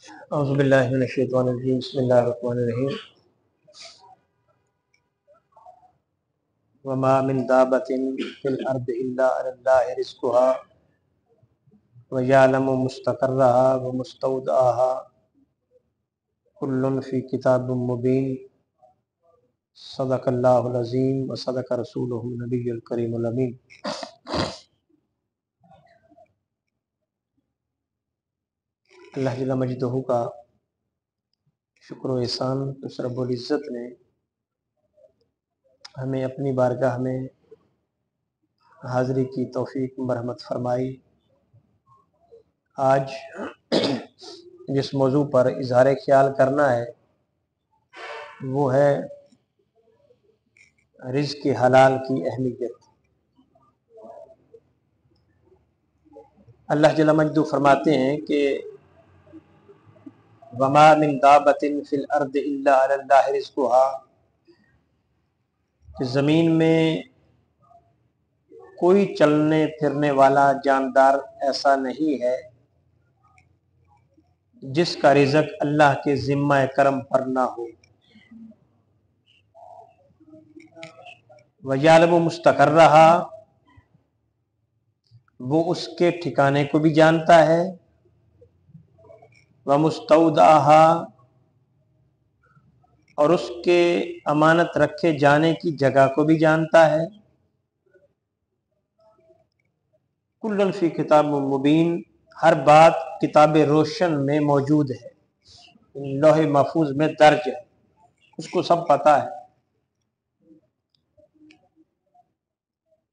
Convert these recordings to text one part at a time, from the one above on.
اعوذ باللہ من الشیطان الرجیم بسم اللہ الرحمن الرحیم وما من دابۃ فی الارض الا علی اللہ رزقها ویعلم مستقرها ومستودعها کل فی کتاب مبین صدق اللہ العظیم وصدق رسولہ النبی الکریم الامین۔ اللہ جل مجدہ کا شکر و احسان اس رب العزت نے ہمیں اپنی بارگاہ میں حاضری کی توفیق مرحمت فرمائی۔ آج جس موضوع پر اظہار خیال کرنا ہے وہ ہے رزق حلال کی اہمیت۔ اللہ جل مجدہ فرماتے ہیں کہ وما من دابۃ فی الارض الا علی اللہ رزقها، کہ زمین میں کوئی چلنے پھرنے والا جاندار ایسا نہیں ہے جس کا رزق اللہ کے ذمہ کرم پر نہ ہو۔ وَيَعْلَمُ مُسْتَقَرَّهَا، وہ اس کے ٹھکانے کو بھی جانتا ہے، وَمُسْتَوْدَعَهَا، اور اس کے امانت رکھے جانے کی جگہ کو بھی جانتا ہے۔ کُلٌ فی کتاب مبین، ہر بات کتاب روشن میں موجود ہے، لوح محفوظ میں درج ہے، اس کو سب پتہ ہے۔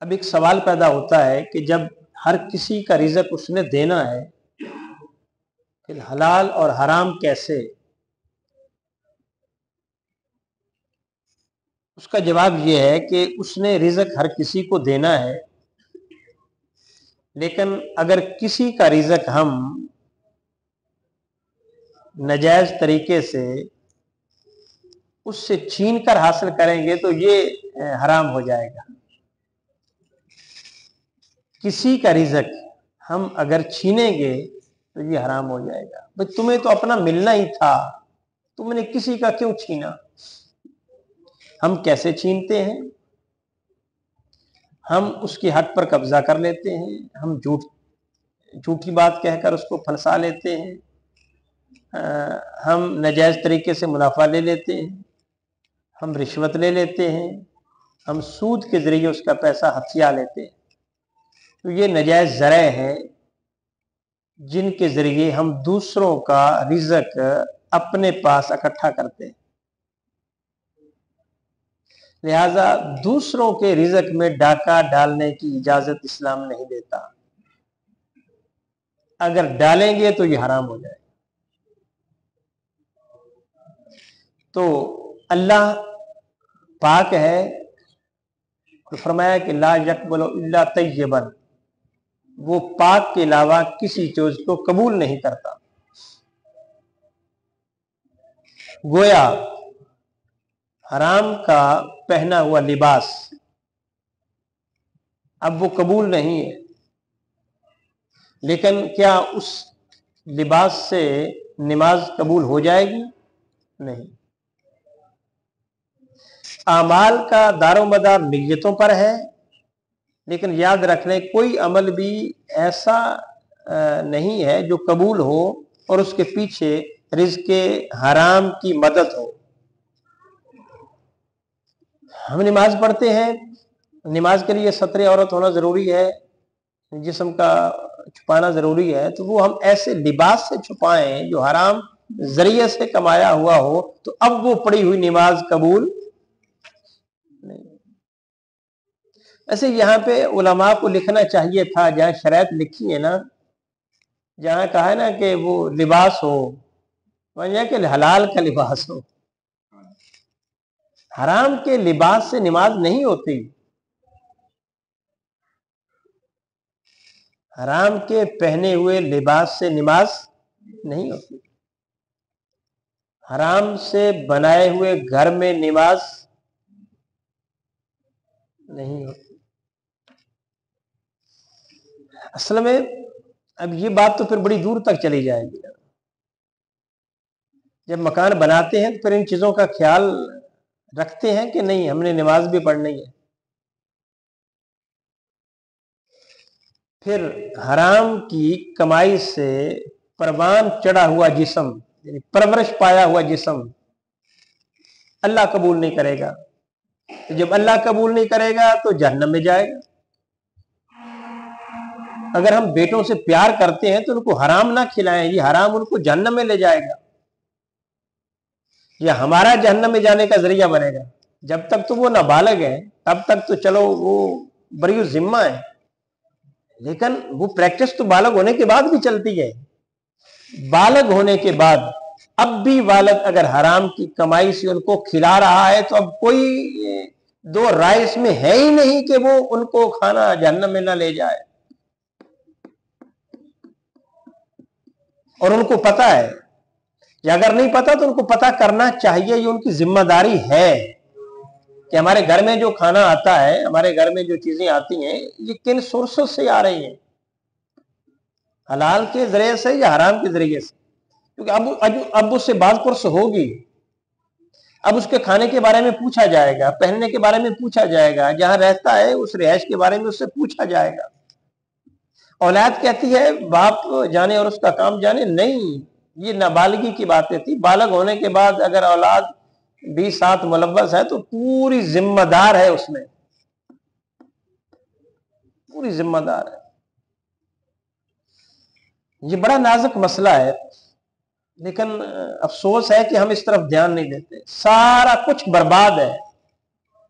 اب ایک سوال پیدا ہوتا ہے کہ جب ہر کسی کا رزق اس نے دینا ہے، پھر حلال اور حرام کیسے؟ اس کا جواب یہ ہے کہ اس نے رزق ہر کسی کو دینا ہے، لیکن اگر کسی کا رزق ہم ناجائز طریقے سے اس سے چھین کر حاصل کریں گے تو یہ حرام ہو جائے گا۔ کسی کا رزق ہم اگر چھینیں گے تو یہ حرام ہو جائے گا۔ بھئی تمہیں تو اپنا ملنا ہی تھا، تم نے کسی کا کیوں چھینا؟ ہم کیسے چھینتے ہیں؟ ہم اس کی حق پر قبضہ کر لیتے ہیں، ہم جھوٹی بات کہہ کر اس کو پھنسا لیتے ہیں، ہم ناجائز طریقے سے منافع لے لیتے ہیں، ہم رشوت لے لیتے ہیں، ہم سود کے ذریعے اس کا پیسہ ہتھیا لیتے ہیں۔ تو یہ ناجائز ذرائع ہیں جن کے ذریعے ہم دوسروں کا رزق اپنے پاس اکٹھا کرتے ہیں۔ لہذا دوسروں کے رزق میں ڈاکہ ڈالنے کی اجازت اسلام نہیں دیتا۔ اگر ڈالیں گے تو یہ حرام ہو جائے گا۔ تو اللہ پاک ہے، فرمایا کہ لا یقبل الا طیبا، وہ پاک کے علاوہ کسی چیز کو قبول نہیں کرتا۔ گویا حرام کا پہنا ہوا لباس اب وہ قبول نہیں ہے، لیکن کیا اس لباس سے نماز قبول ہو جائے گی؟ نہیں۔ اعمال کا دار و مدار نیتوں پر ہے، لیکن یاد رکھ لیں کوئی عمل بھی ایسا نہیں ہے جو قبول ہو اور اس کے پیچھے رزق حرام کی مدد ہو۔ ہم نماز پڑھتے ہیں، نماز کے لیے ستر عورت ہونا ضروری ہے، جسم کا چھپانا ضروری ہے، تو وہ ہم ایسے لباس سے چھپائیں جو حرام ذریعے سے کمایا ہوا ہو، تو اب وہ پڑھی ہوئی نماز قبول نہیں۔ ایسے یہاں پہ علماء کو لکھنا چاہیے تھا، جہاں شرائط لکھی ہے نا، جہاں کہا ہے نا کہ وہ لباس ہو، وجہ کہ حلال کا لباس ہو۔ حرام کے لباس سے نماز نہیں ہوتی، حرام کے پہنے ہوئے لباس سے نماز نہیں ہوتی، حرام سے بنائے ہوئے گھر میں نماز نہیں ہوتی۔ اصل میں اب یہ بات تو پھر بڑی دور تک چلی جائے گی۔ जब मकान बनाते हैं तो फिर इन चीजों का ख्याल रखते हैं कि नहीं हमने नमाज भी पढ़नी है। फिर हराम की कमाई से परवान चढ़ा हुआ जिस्म, यानी परवरिश पाया हुआ जिस्म अल्लाह कबूल नहीं करेगा। तो जब अल्लाह कबूल नहीं करेगा तो जहन्नम में जाएगा। अगर हम बेटों से प्यार करते हैं तो उनको हराम ना खिलाएं, ये हराम उनको जहन्नम में ले जाएगा, ये हमारा जहन्नम में जाने का जरिया बनेगा। जब तक तो वो नाबालग है तब तक तो चलो वो बड़ी जिम्मा है, लेकिन वो प्रैक्टिस तो बालग होने के बाद भी चलती है। बालग होने के बाद अब भी वालिद अगर हराम की कमाई से उनको खिला रहा है तो अब कोई दो राय इसमें है ही नहीं कि वो उनको खाना जहन्नम में ना ले जाए। और उनको पता है, या अगर नहीं पता तो उनको पता करना चाहिए, ये उनकी जिम्मेदारी है कि हमारे घर में जो खाना आता है, हमारे घर में जो चीजें आती हैं, ये किन सोर्सों से आ रही हैं, हलाल के जरिए से या हराम के जरिए से। क्योंकि अब उससे बात पुरस होगी, अब उसके खाने के बारे में पूछा जाएगा, पहनने के बारे में पूछा जाएगा, जहां रहता है उस रिहाइश के बारे में उससे पूछा जाएगा। औलाद कहती है बाप जाने और उसका काम जाने, नहीं, ये नाबालिगी की बातें थी। बालग होने के बाद अगर औलाद भी साथ मुलव्वस है तो पूरी जिम्मेदार है, उसमें पूरी जिम्मेदार है। ये बड़ा नाजुक मसला है, लेकिन अफसोस है कि हम इस तरफ ध्यान नहीं देते। सारा कुछ बर्बाद है।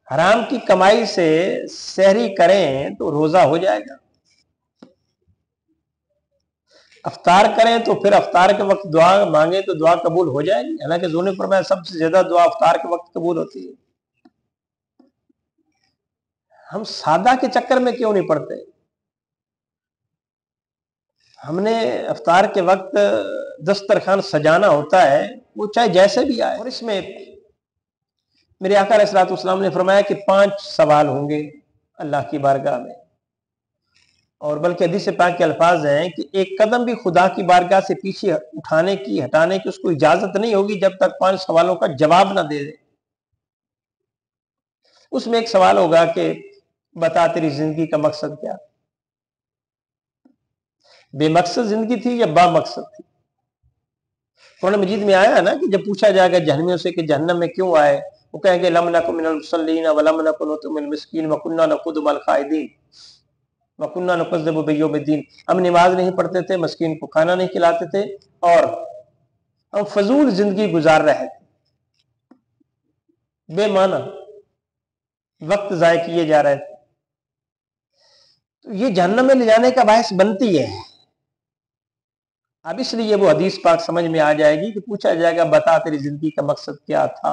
हराम की कमाई से सहरी करें तो रोजा हो जाएगा, अफ्तार करें तो फिर अफ्तार के वक्त दुआ मांगे तो दुआ कबूल हो जाएगी। हालांकि ज़ोने पर मैं सबसे ज्यादा दुआ अफ्तार के वक्त कबूल होती है। हम सादा के चक्कर में क्यों नहीं पड़ते? हमने अफ्तार के वक्त दस्तरखान सजाना होता है, वो चाहे जैसे भी आए। और इसमें मेरे आका अलैहिस्सलाम ने फरमाया कि 5 सवाल होंगे अल्लाह की बारगाह में, और बल्कि हदीस पाक के अल्फाज हैं कि एक कदम भी खुदा की बारगाह से पीछे उठाने की हटाने की उसको इजाजत नहीं होगी जब तक 5 सवालों का जवाब ना दे दे। उसमें एक सवाल होगा कि बता तेरी जिंदगी का मकसद क्या? बेमकसद जिंदगी थी या बामकसद थी? कुरान मजीद में आया है ना कि जब पूछा जाएगा जहन्नमियों से कि जहन्नम में क्यों आए, वो कहेंगे लम नकु मिनल मुसल्लीन व लम नकु नुतइमुल मिस्कीन व कुन्ना नखुदु मल खाइदीन व कुन्ना नुकज़्ज़िबु बियौमिद्दीन। हम नमाज नहीं पढ़ते थे, मस्कीन को खाना नहीं खिलाते थे, और हम फजूल जिंदगी गुजार रहे थे, बेमाना वक्त जाय किए जा रहे थे। तो ये जहन्नम में ले जाने का बायस बनती है। अब इसलिए वो हदीस पाक समझ में आ जाएगी कि पूछा जाएगा बता तेरी जिंदगी का मकसद क्या था।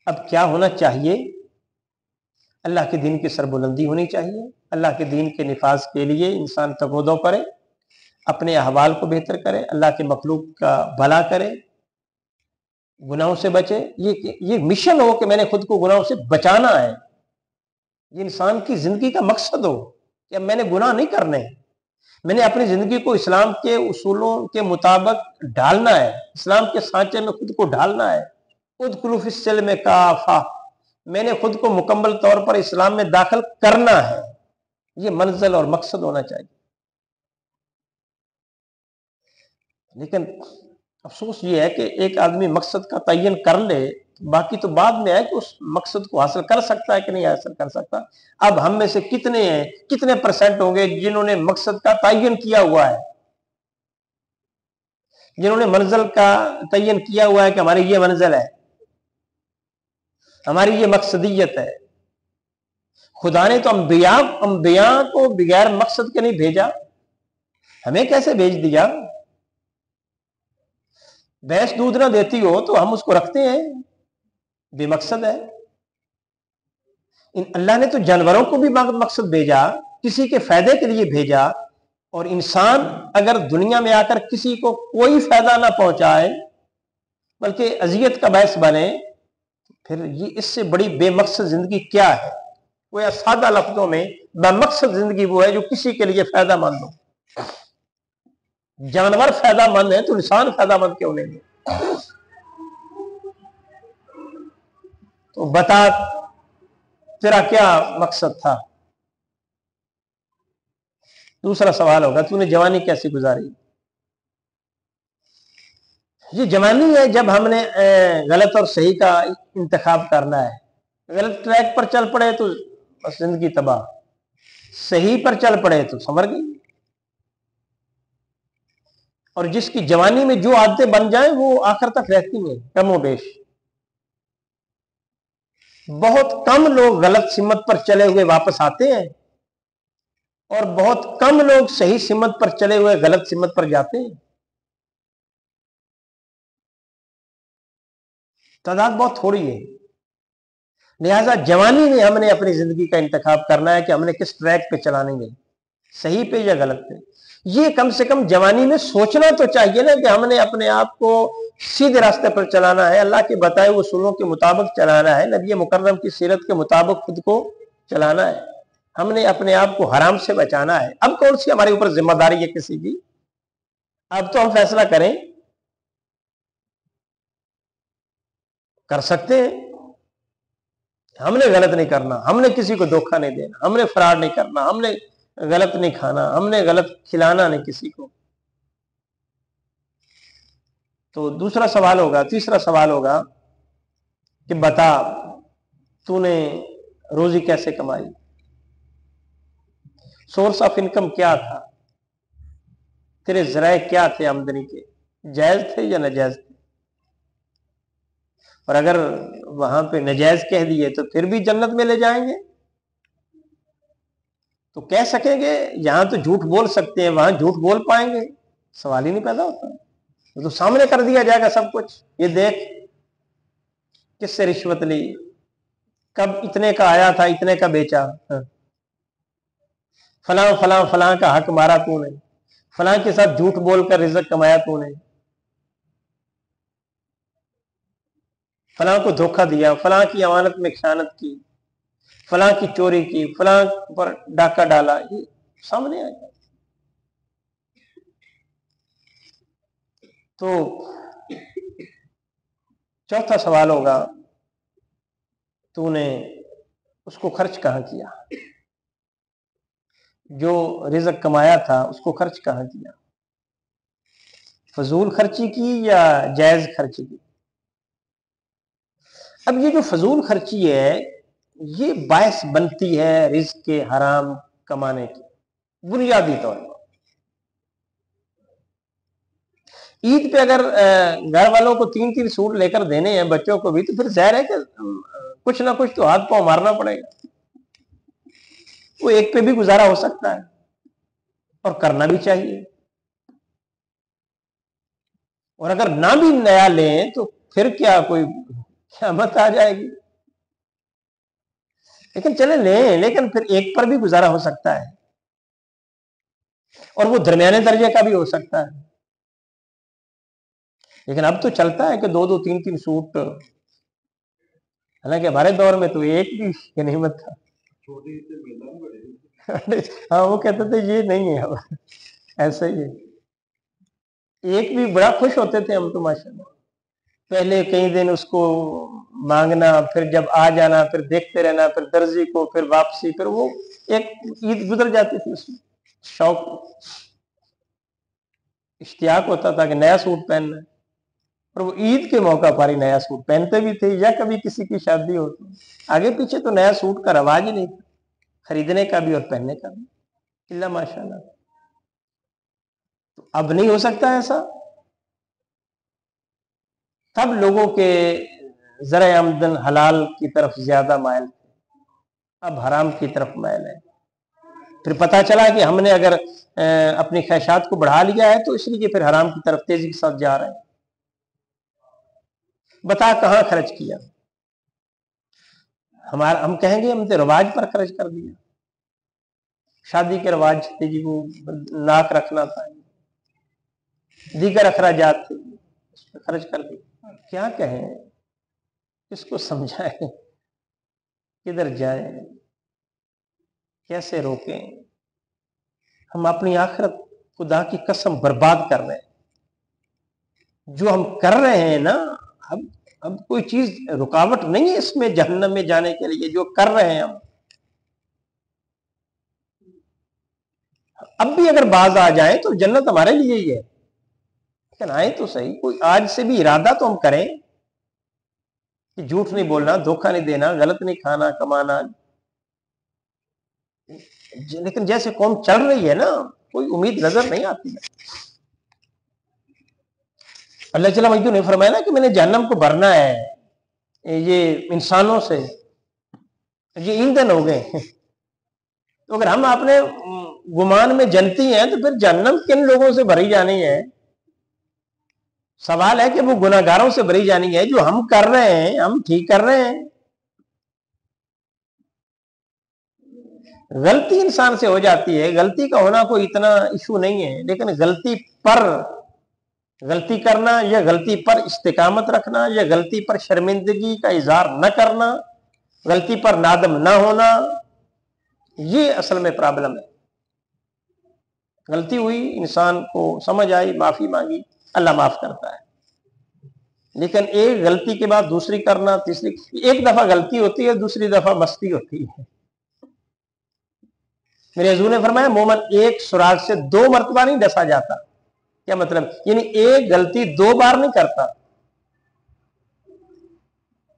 अब क्या होना चाहिए? अल्लाह के दीन की सरबुलंदी होनी चाहिए। अल्लाह के दीन के निफाज के लिए इंसान तगोदो करे, अपने अहवाल को बेहतर करे, अल्लाह के मखलूक का भला करे, गुनाहों से बचे। ये मिशन हो कि मैंने खुद को गुनाहों से बचाना है। ये इंसान की जिंदगी का मकसद हो कि मैंने गुनाह नहीं करने, मैंने अपनी जिंदगी को इस्लाम के उसूलों के मुताबिक ढालना है, इस्लाम के सांचे में खुद को ढालना है। उदखुलू फिस्सिल्म काफा, मैंने खुद को मुकम्मल तौर पर इस्लाम में दाखिल करना है। ये मंजिल और मकसद होना चाहिए। लेकिन अफसोस ये है कि एक आदमी मकसद का तयन कर ले, बाकी तो बाद में है कि उस मकसद को हासिल कर सकता है कि नहीं हासिल कर सकता। अब हम में से कितने हैं, कितने परसेंट होंगे जिन्होंने मकसद का तयन किया हुआ है, जिन्होंने मंजिल का तयन किया हुआ है कि हमारी ये मंजिल है, हमारी ये मकसदियत है। खुदा ने तो अंबिया को बगैर मकसद के नहीं भेजा, हमें कैसे भेज दिया? भैंस दूध ना देती हो तो हम उसको रखते हैं, बेमकसद है। अल्लाह ने तो जानवरों को भी मकसद भेजा, किसी के फायदे के लिए भेजा। और इंसान अगर दुनिया में आकर किसी को कोई फायदा ना पहुंचाए बल्कि अजियत का बायस बने, फिर ये इससे बड़ी बेमकसद जिंदगी क्या है? वो या सादा लफ्जों में बेमकसद जिंदगी वो है जो किसी के लिए फायदा मंद हो। जानवर फायदा मंद है तो इंसान फायदा मंद क्यों नहीं है? तो बता तेरा क्या मकसद था? दूसरा सवाल होगा तूने जवानी कैसे गुजारी? ये जवानी है जब हमने गलत और सही का इंतखाब करना है। गलत ट्रैक पर चल पड़े तो बस जिंदगी तबाह, सही पर चल पड़े तो संवर गई। और जिसकी जवानी में जो आदतें बन जाएं वो आखिर तक रहती हैं कमो बेश। बहुत कम लोग गलत सिमत पर चले हुए वापस आते हैं और बहुत कम लोग सही सिमत पर चले हुए गलत सिमत पर जाते हैं। तादाद बहुत थोड़ी है। लिहाजा जवानी में हमने अपनी जिंदगी का इंतखाब करना है कि हमने किस ट्रैक पे चलाने हैं, सही पे या गलत पे। ये कम से कम जवानी में सोचना तो चाहिए ना कि हमने अपने आप को सीधे रास्ते पर चलाना है, अल्लाह के बताए उसूलों के मुताबिक चलाना है, नबी मुकर्रम की सीरत के मुताबिक खुद को चलाना है, हमने अपने आप को हराम से बचाना है। अब कौन सी हमारे ऊपर जिम्मेदारी है किसी की? अब तो हम फैसला करें, कर सकते हैं। हमने गलत नहीं करना, हमने किसी को धोखा नहीं देना, हमने फ्रॉड नहीं करना, हमने गलत नहीं खाना, हमने गलत खिलाना नहीं किसी को। तो दूसरा सवाल होगा, तीसरा सवाल होगा कि बता तूने रोजी कैसे कमाई, सोर्स ऑफ इनकम क्या था, तेरे जराए क्या थे आमदनी के, जायज थे या नाजायज थे? और अगर वहां पे नाजायज कह दिए तो फिर भी जन्नत में ले जाएंगे? तो कह सकेंगे यहां तो झूठ बोल सकते हैं, वहां झूठ बोल पाएंगे? सवाल ही नहीं पैदा होता। तो सामने कर दिया जाएगा सब कुछ, ये देख किससे रिश्वत ली, कब इतने का आया था, इतने का बेचा, फलां फलां फलां का हक मारा तूने, फलां के साथ झूठ बोलकर रिजक कमाया तूने, फलां को धोखा दिया, फलां की अमानत में खयानत की, फलां की चोरी की, फलां पर डाका डाला, ये सामने आएगा। तो चौथा सवाल होगा तूने उसको खर्च कहां किया, जो रिजक कमाया था उसको खर्च कहां किया, फजूल खर्ची की या जायज खर्ची की? अब ये जो फजूल खर्ची है ये बायस बनती है रिज्क के हराम कमाने की बुनियादी तौर पर। ईद पे अगर घर वालों को 3-3 सूट लेकर देने हैं बच्चों को भी, तो फिर जाहिर है कि कुछ ना कुछ तो हाथ पांव मारना पड़ेगा। वो एक पे भी गुजारा हो सकता है और करना भी चाहिए। और अगर ना भी नया लें तो फिर क्या कोई क़यामत आ जाएगी? लेकिन चले लें, लेकिन फिर एक पर भी गुजारा हो सकता है और वो दरमियाने दर्जे का भी हो सकता है। लेकिन अब तो चलता है कि 2-2 3-3 सूट, हालांकि हमारे दौर में तो एक भी गनीमत था। हाँ वो कहते थे ये नहीं है, अब ऐसा ही है। एक भी बड़ा खुश होते थे हम तो माशाल्लाह। पहले कई दिन उसको मांगना, फिर जब आ जाना, फिर देखते रहना, फिर दर्जी को, फिर वापसी, फिर वो एक ईद गुजर जाती थी उसमें। शौक, इश्तियाक होता था कि नया सूट पहनना है, और वो ईद के मौका पर ही नया सूट पहनते भी थे, या कभी किसी की शादी हो तो। आगे पीछे तो नया सूट का रवाज ही नहीं था, खरीदने का भी और पहनने का भी, इल्ला माशाल्लाह। तो अब नहीं हो सकता ऐसा। तब लोगों के ज़र आमदन हलाल की तरफ ज्यादा मायल थे, अब हराम की तरफ मायल है। फिर पता चला कि हमने अगर अपनी ख्वाहिशात को बढ़ा लिया है तो इसलिए फिर हराम की तरफ तेजी के साथ जा रहे हैं। बता कहां खर्च किया? हम कहेंगे हम तो रिवाज पर खर्च कर दिया, शादी के रिवाज थे जी, वो नाक रखना था, दीगर अखराजात थे, उस पर खर्च कर दिया। क्या कहें, किसको समझाएं, किधर जाएं, कैसे रोकें? हम अपनी आखिरत खुदा की कसम बर्बाद कर रहे हैं। जो हम कर रहे हैं ना, अब कोई चीज रुकावट नहीं है इसमें जहन्नम में जाने के लिए, जो कर रहे हैं हम। अब भी अगर बाज आ जाए तो जन्नत हमारे लिए ही है, लेकिन आए तो सही। कोई आज से भी इरादा तो हम करें कि झूठ नहीं बोलना, धोखा नहीं देना, गलत नहीं खाना कमाना। लेकिन जैसे कौम चल रही है ना, कोई उम्मीद नजर नहीं आती है। अल्लाह जल्ल मजदू ने फरमाया ना कि मैंने जहन्नम को भरना है ये इंसानों से, ये ईंधन हो गए। तो अगर हम अपने गुमान में जनती हैं तो फिर जहन्नम किन लोगों से भरी जानी है? सवाल है कि वो गुनाहगारों से भरी जानी है। जो हम कर रहे हैं, हम ठीक कर रहे हैं। गलती इंसान से हो जाती है, गलती का होना कोई इतना इशू नहीं है, लेकिन गलती पर गलती करना, या गलती पर इस्तिकामत रखना, या गलती पर शर्मिंदगी का इजहार न करना, गलती पर नादम न होना, ये असल में प्रॉब्लम है। गलती हुई, इंसान को समझ आई, माफी मांगी, अल्लाह माफ करता है। लेकिन एक गलती के बाद दूसरी करना, तीसरी, एक दफा गलती होती है, दूसरी दफा मस्ती होती है। मेरे हजूर ने फरमाया मोमन एक सुराग से 2 मरतबा नहीं डसा जाता। क्या मतलब? यानी एक गलती 2 बार नहीं करता,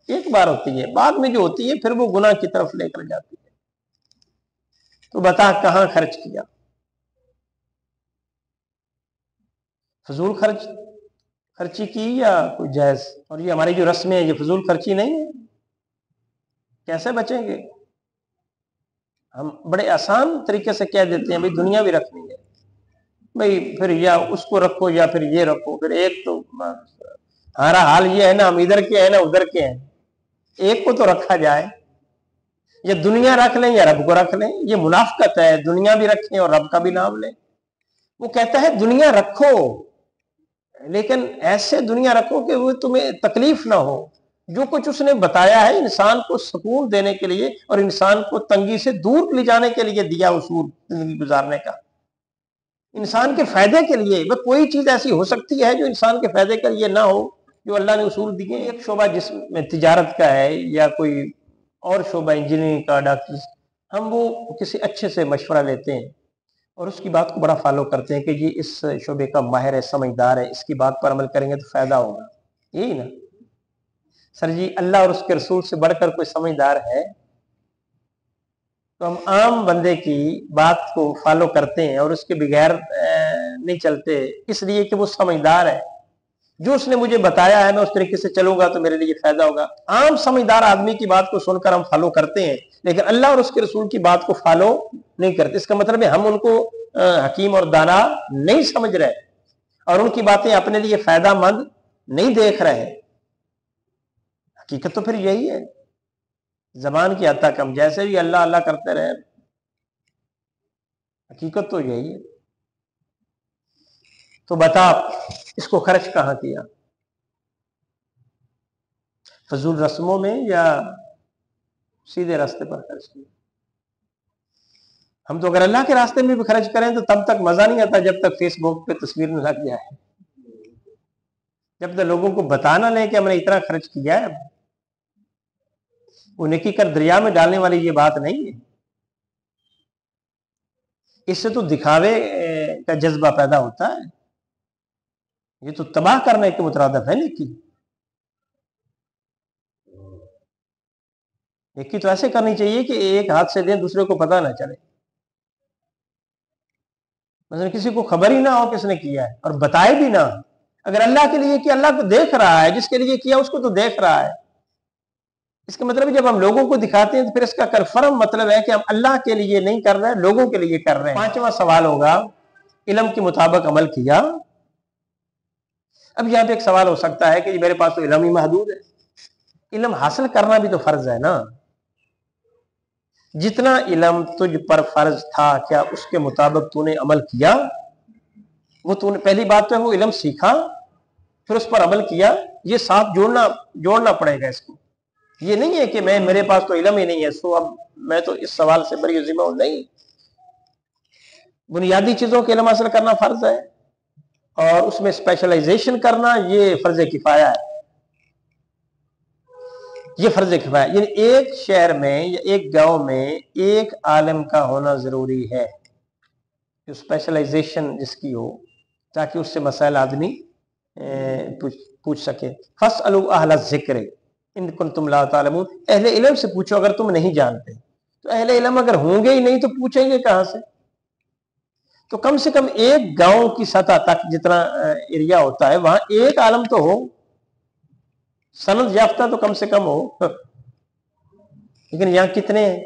एक बार होती है, बाद में जो होती है फिर वो गुनाह की तरफ लेकर जाती है। तो बता कहां खर्च किया? फजूल खर्ची की या कोई जायज? और ये हमारी जो रस्में हैं, ये फजूल खर्ची नहीं है। कैसे बचेंगे? हम बड़े आसान तरीके से कह देते हैं भाई दुनिया भी रखनी है, भाई फिर या उसको रखो या फिर ये रखो। फिर एक तो हमारा हाल ये है ना, हम इधर के हैं ना उधर के हैं, एक को तो रखा जाए। या दुनिया रख लें या रब को रख लें, ये मुनाफकत है। दुनिया भी रखें और रब का भी नाम लें। वो कहता है दुनिया रखो, लेकिन ऐसे दुनिया रखो कि वो तुम्हें तकलीफ ना हो। जो कुछ उसने बताया है इंसान को सुकून देने के लिए और इंसान को तंगी से दूर ले जाने के लिए दिया उसूल जिंदगी गुजारने का, इंसान के फायदे के लिए। वह कोई चीज ऐसी हो सकती है जो इंसान के फायदे के लिए ना हो, जो अल्लाह ने उसूल दिए। एक शोबा जिसमें तिजारत का है या कोई और शोबा इंजीनियरिंग का, डॉक्टर, हम वो किसी अच्छे से मशवरा लेते हैं और उसकी बात को बड़ा फॉलो करते हैं कि जी इस शोबे का माहिर है, समझदार है, इसकी बात पर अमल करेंगे तो फायदा होगा। यही ना सर जी, अल्लाह और उसके रसूल से बढ़कर कोई समझदार है? तो हम आम बंदे की बात को फॉलो करते हैं और उसके बगैर नहीं चलते, इसलिए कि वो समझदार है। जो उसने मुझे बताया है मैं उस तरीके से चलूंगा तो मेरे लिए फायदा होगा। आम समझदार आदमी की बात को सुनकर हम फॉलो करते हैं, लेकिन अल्लाह और उसके रसूल की बात को फॉलो नहीं करते। इसका मतलब है हम उनको हकीम और दाना नहीं समझ रहे और उनकी बातें अपने लिए फायदा मंद नहीं देख रहे। हकीकत तो फिर यही है, जबान की हद तक हम जैसे भी अल्लाह अल्लाह करते रहे, हकीकत तो यही है। तो बता इसको खर्च कहां किया? फजूल रस्मों में या सीधे रास्ते पर खर्च किया? हम तो अगर अल्लाह के रास्ते में भी खर्च करें तो तब तक मजा नहीं आता जब तक फेसबुक पे तस्वीर न लग जाए, जब तक लोगों को बताना लें कि हमने इतना खर्च किया है। वो नेकी कर दरिया में डालने वाली ये बात नहीं है। इससे तो दिखावे का जज्बा पैदा होता है, ये तो तबाह करने के मुतरादिफ है नेकी। नेकी तो ऐसे करनी चाहिए कि एक हाथ से दें दूसरे को पता ना चले, मतलब किसी को खबर ही ना हो किसने किया है और बताए भी ना। अगर अल्लाह के लिए किया, अल्लाह को देख रहा है, जिसके लिए किया उसको तो देख रहा है। इसका मतलब जब हम लोगों को दिखाते हैं तो फिर इसका कन्फर्म मतलब है कि हम अल्लाह के लिए नहीं कर रहे हैं, लोगों के लिए कर रहे हैं। 5वां सवाल होगा इल्म के मुताबिक अमल किया। अब यहां पे एक सवाल हो सकता है कि मेरे पास तो इल्म ही महदूद है। इल्म हासिल करना भी तो फर्ज है ना। जितना इल्म तुझ पर फर्ज था क्या उसके मुताबिक तूने अमल किया? वो तूने पहली बात तो है वो इल्म सीखा, फिर उस पर अमल किया। ये साथ जोड़ना पड़ेगा इसको। ये नहीं है कि मेरे पास तो इल्म ही नहीं है, सो अब मैं तो इस सवाल से बरी जिम्मा हूं। नहीं, बुनियादी चीजों के इल्म हासिल करना फर्ज है, और उसमें स्पेशलाइजेशन करना ये फर्ज किफाया है। ये फर्ज किफाया, यानी एक शहर में या एक गांव में एक आलिम का होना जरूरी है, जो स्पेशलाइजेशन जिसकी हो, ताकि उससे मसाइल आदमी पूछ सके। फस्अलू अहल ज़िक्र इन कुंतुम ला तालमून, अहले इल्म से पूछो अगर तुम नहीं जानते। तो अहले इल्म अगर होंगे ही नहीं तो पूछेंगे कहां से? तो कम से कम एक गांव की सतह तक जितना एरिया होता है वहां एक आलम तो हो, सनद याफ्ता तो कम से कम हो। लेकिन यहाँ कितने हैं?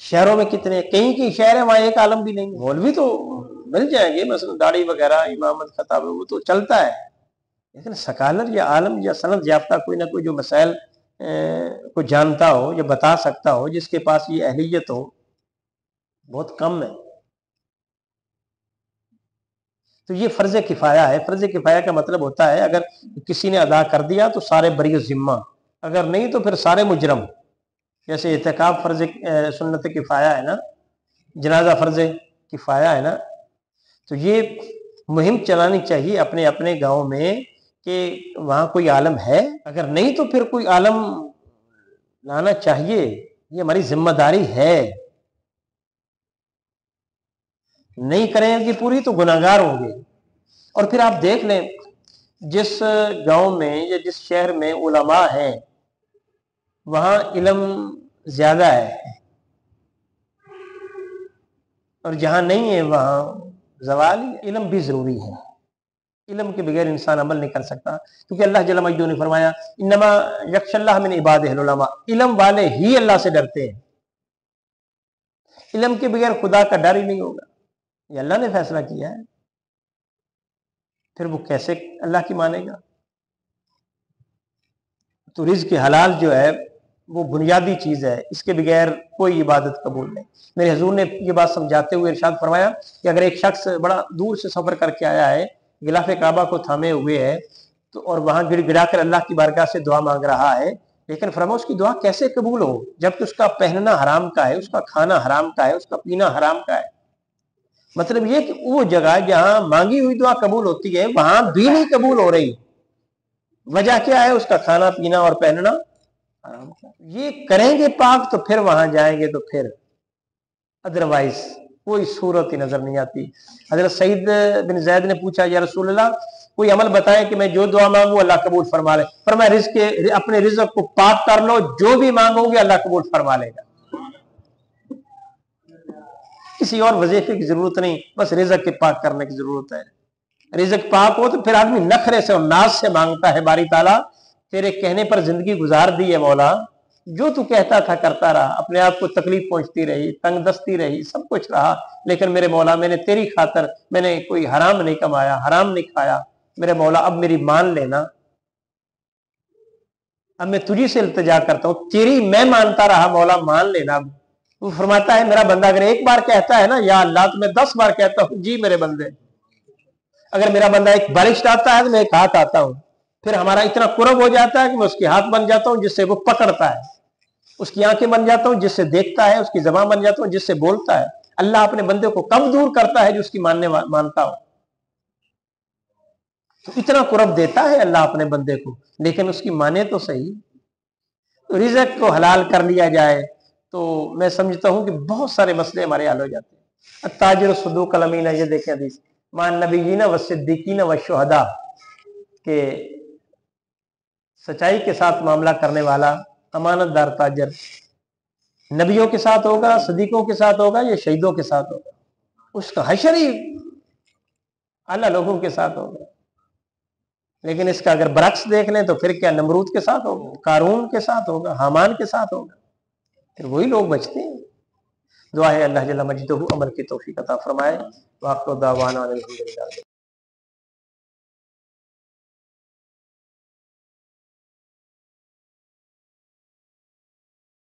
शहरों में कितने? कहीं की शहर है वहां एक आलम भी नहीं। मौलवी तो मिल जाएंगे, मसलन दाढ़ी वगैरह, इमामत, खताब, वो तो चलता है, लेकिन सकालर या आलम या सनद याफ्ता कोई ना कोई जो मसाइल को जानता हो या बता सकता हो, जिसके पास ये अहलियत हो, बहुत कम है। तो ये फर्ज किफाया है। फर्ज किफाया का मतलब होता है अगर किसी ने अदा कर दिया तो सारे बरी जिम्मा, अगर नहीं तो फिर सारे मुजरम। जैसे इत्तिकाफ फर्ज सुन्नत किफाया है ना, जनाजा फर्ज किफाया है ना, तो ये मुहिम चलानी चाहिए अपने अपने गांव में कि वहां कोई आलम है, अगर नहीं तो फिर कोई आलम लाना चाहिए, ये हमारी जिम्मेदारी है। नहीं करेंगे पूरी तो गुनाहगार होंगे। और फिर आप देख लें, जिस गांव में या जिस शहर में उलमा है वहां इल्म ज्यादा है, और जहां नहीं है वहां ज़वाल। इल्म भी जरूरी है, इल्म के बगैर इंसान अमल नहीं कर सकता, क्योंकि अल्लाह जल्ल मजदू ने फरमाया इन्नमा यख्शल्लाह मिन इबादिहिल उलमा, इल्म वाले ही अल्लाह से डरते हैं। इल्म के बगैर खुदा का डर ही नहीं होगा, ये अल्लाह ने फैसला किया है, फिर वो कैसे अल्लाह की मानेगा? तो रिज़्क़ हलाल जो है वो बुनियादी चीज़ है, इसके बगैर कोई इबादत कबूल नहीं। मेरे हुजूर ने ये बात समझाते हुए इरशाद फरमाया कि अगर एक शख्स बड़ा दूर से सफ़र करके आया है, गिलाफ काबा को थामे हुए है, तो और वहां गिड़गिड़ा कर अल्लाह की बारगाह से दुआ मांग रहा है, लेकिन फरमा उसकी दुआ कैसे कबूल हो जबकि उसका पहनना हराम का है, उसका खाना हराम का है, उसका पीना हराम का है। मतलब ये कि वो जगह जहां मांगी हुई दुआ कबूल होती है वहां भी नहीं कबूल हो रही। वजह क्या है? उसका खाना पीना और पहनना हराम का। ये करेंगे पाक तो फिर वहां जाएंगे, तो फिर अदरवाइज कोई सूरत ही नजर नहीं आती। हजरत सईद बिन जैद ने पूछा, या रसूलल्लाह कोई अमल बताए कि मैं जो दुआ मांगू अल्लाह कबूल फरमा ले। पर मैं अपने रिज़्क़ को पाक कर लो, जो भी मांगोगे अल्लाह कबूल फरमा लेगा। किसी और वजीफे की जरूरत नहीं, बस रिज़्क़ के पाक करने की जरूरत है। रिज़्क़ पाक हो तो फिर आदमी नखरे से और नाज से मांगता है, बारी ताला तेरे कहने पर जिंदगी गुजार दी है मौला, जो तू कहता था करता रहा, अपने आप को तकलीफ पहुंचती रही, तंग दस्ती रही, सब कुछ रहा, लेकिन मेरे मौला मैंने तेरी खातर मैंने कोई हराम नहीं कमाया, हराम नहीं खाया। मेरे मौला अब मेरी मान लेना, अब मैं तुझी से इल्तिजा करता हूं, तेरी मैं मानता रहा, मौला मान लेना। वो फरमाता है मेरा बंदा अगर एक बार कहता है ना या अल्लाह, तो मैं 10 बार कहता हूं जी मेरे बंदे। अगर मेरा बंदा एक बारिश आता है तो मैं एक हाथ आता हूं, फिर हमारा इतना कुर्ब हो जाता है कि मैं उसके हाथ बन जाता हूं जिससे वो पकड़ता है, उसकी आंखें बन जाता हूं जिससे देखता है, उसकी जबान बन जाता हूं जिससे बोलता है। अल्लाह अपने बंदे को कब दूर करता है जो उसकी मानता हो। तो इतना कुर्ब देता है अल्लाह अपने बंदे को, लेकिन उसकी माने तो सही। तो रिज़्क़ को हलाल कर लिया जाए तो मैं समझता हूं कि बहुत सारे मसले हमारे हल हो जाते हैं। ताजिर सदूक अमीन, ये देखें हदीस, मान नबीयीन व सिद्दीकीन व शुहदा, के सच्चाई के साथ मामला करने वाला अमानतदार ताजर नबियों के साथ होगा, सदीकों के साथ होगा, या शहीदों के साथ होगा। उसका हशर ही आला लोगों के साथ होगा। लेकिन इसका अगर बरक्स देख लें तो फिर क्या नमरूद के साथ होगा, कारून के साथ होगा, हामान के साथ होगा, फिर वही लोग बचते हैं। दुआ है अल्लाह जल्ल मजदहू अमल की तौफीक अता फरमाए। वाक़िअ दावाना अनिल हम्दुलिल्लाह।